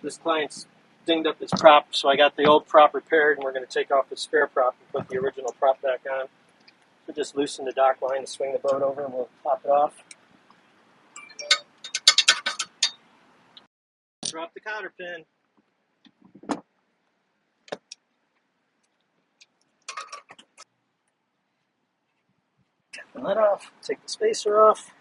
This client's dinged up his prop, so I got the old prop repaired, and we're going to take off the spare prop and put the original prop back on. So just loosen the dock line to swing the boat over, and we'll pop it off. Drop the cotter pin. Get the nut off. Take the spacer off.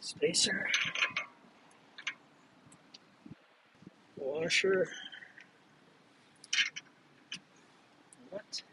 Spacer. Washer. Nut.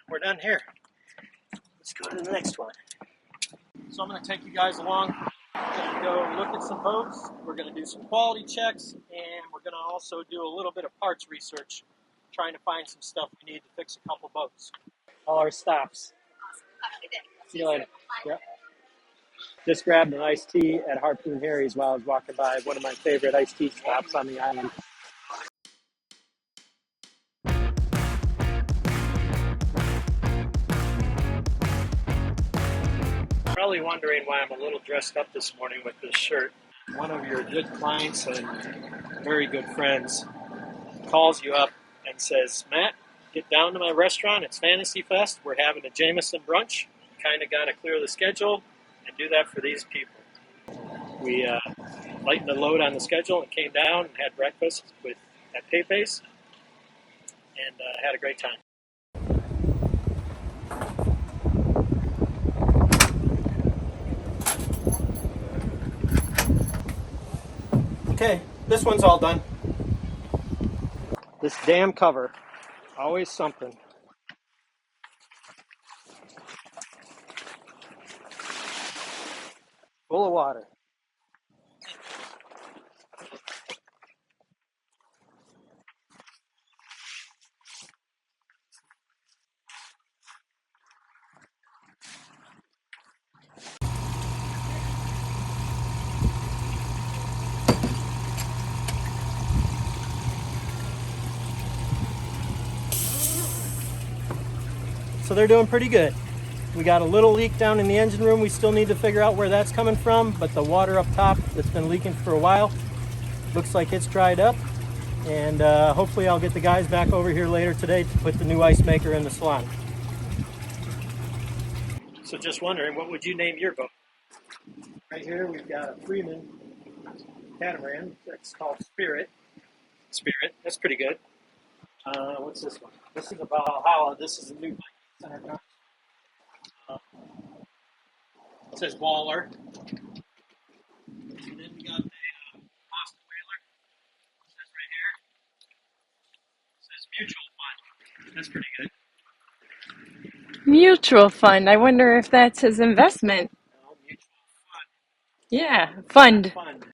We're done here. Let's go to the next one. So I'm going to take you guys along. We're going to go look at some boats. We're going to do some quality checks, and we're going to also do a little bit of parts research, trying to find some stuff we need to fix a couple boats. All our stops. See you later. Yep. Just grabbed an iced tea at Harpoon Harry's while I was walking by, one of my favorite iced tea stops on the island. Probably wondering why I'm a little dressed up this morning with this shirt. One of your good clients and very good friends calls you up and says, Matt, get down to my restaurant. It's Fantasy Fest. We're having a Jameson brunch. Kind of got to clear the schedule and do that for these people. We lightened the load on the schedule and came down and had breakfast at Pepe's and had a great time. Okay, this one's all done. This damn cover, always something. Full of water. So they're doing pretty good. We got a little leak down in the engine room. We still need to figure out where that's coming from, but the water up top that's been leaking for a while looks like it's dried up. And hopefully I'll get the guys back over here later today to put the new ice maker in the salon. So just wondering, what would you name your boat? Right here we've got a Freeman catamaran. That's called Spirit. Spirit, that's pretty good. What's this one? This is a Valhalla. This is a new center gun. It says Waller. And then we got the Boston Whaler. It says right here. It says Mutual Fund. That's pretty good. Mutual fund. I wonder if that's his investment. No, Mutual Fund. Yeah, fund. Fund.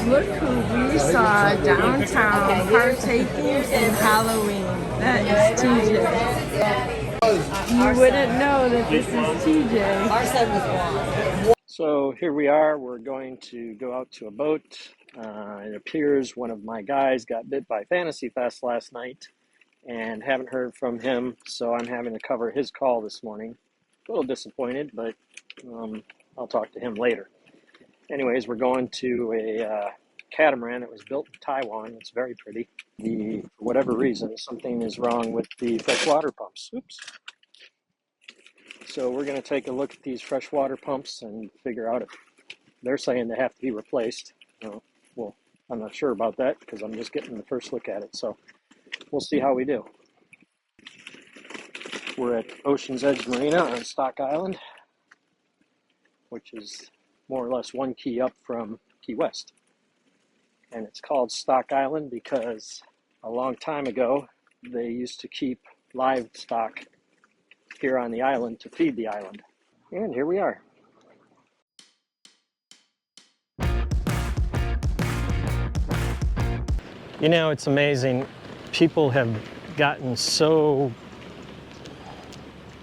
Look who we saw downtown partaking in Halloween. That is TJ. You wouldn't know that this is TJ. Our son was blonde. So here we are. We're going to go out to a boat. It appears one of my guys got bit by Fantasy Fest last night and haven't heard from him, so I'm having to cover his call this morning. A little disappointed, but I'll talk to him later. Anyways, we're going to a catamaran that was built in Taiwan. It's very pretty. For whatever reason, something is wrong with the freshwater pumps. Oops. So we're going to take a look at these freshwater pumps and figure out if they're saying they have to be replaced. Well, I'm not sure about that because I'm just getting the first look at it. So we'll see how we do. We're at Ocean's Edge Marina on Stock Island, which is more or less one key up from Key West. And it's called Stock Island because a long time ago, they used to keep livestock here on the island to feed the island. And here we are. You know, it's amazing. People have gotten so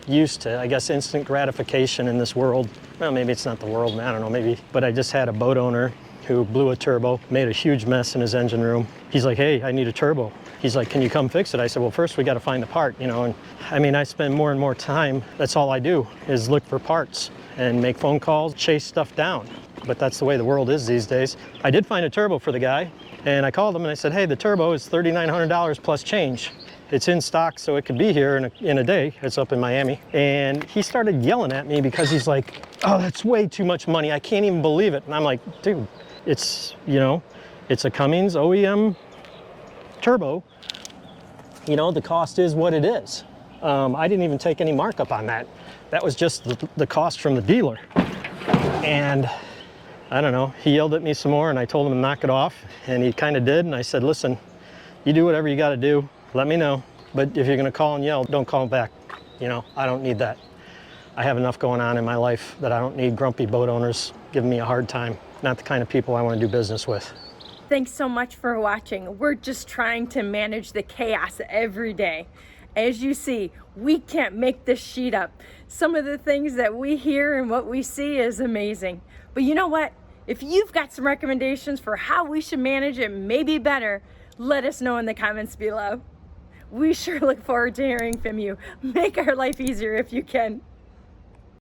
used to, I guess, instant gratification in this world. Well, maybe it's not the world, I don't know, maybe. But I just had a boat owner who blew a turbo, made a huge mess in his engine room. He's like, hey, I need a turbo. He's like, can you come fix it? I said, well, first we got to find the part, you know. And I mean, I spend more and more time, that's all I do, is look for parts and make phone calls, chase stuff down. But that's the way the world is these days. I did find a turbo for the guy, and I called him and I said, hey, the turbo is $3,900 plus change. It's in stock, so it could be here in a day. It's up in Miami. And he started yelling at me because he's like, oh, that's way too much money. I can't even believe it. And I'm like, dude, it's, you know, it's a Cummins OEM turbo. You know, the cost is what it is. I didn't even take any markup on that. That was just the cost from the dealer. And I don't know, he yelled at me some more and I told him to knock it off, and he kind of did. And I said, listen, you do whatever you got to do. Let me know. But if you're going to call and yell, don't call back. You know, I don't need that. I have enough going on in my life that I don't need grumpy boat owners giving me a hard time. Not the kind of people I want to do business with. Thanks so much for watching. We're just trying to manage the chaos every day. As you see, we can't make this sheet up. Some of the things that we hear and what we see is amazing. But you know what? If you've got some recommendations for how we should manage it maybe better, let us know in the comments below. We sure look forward to hearing from you. Make our life easier if you can.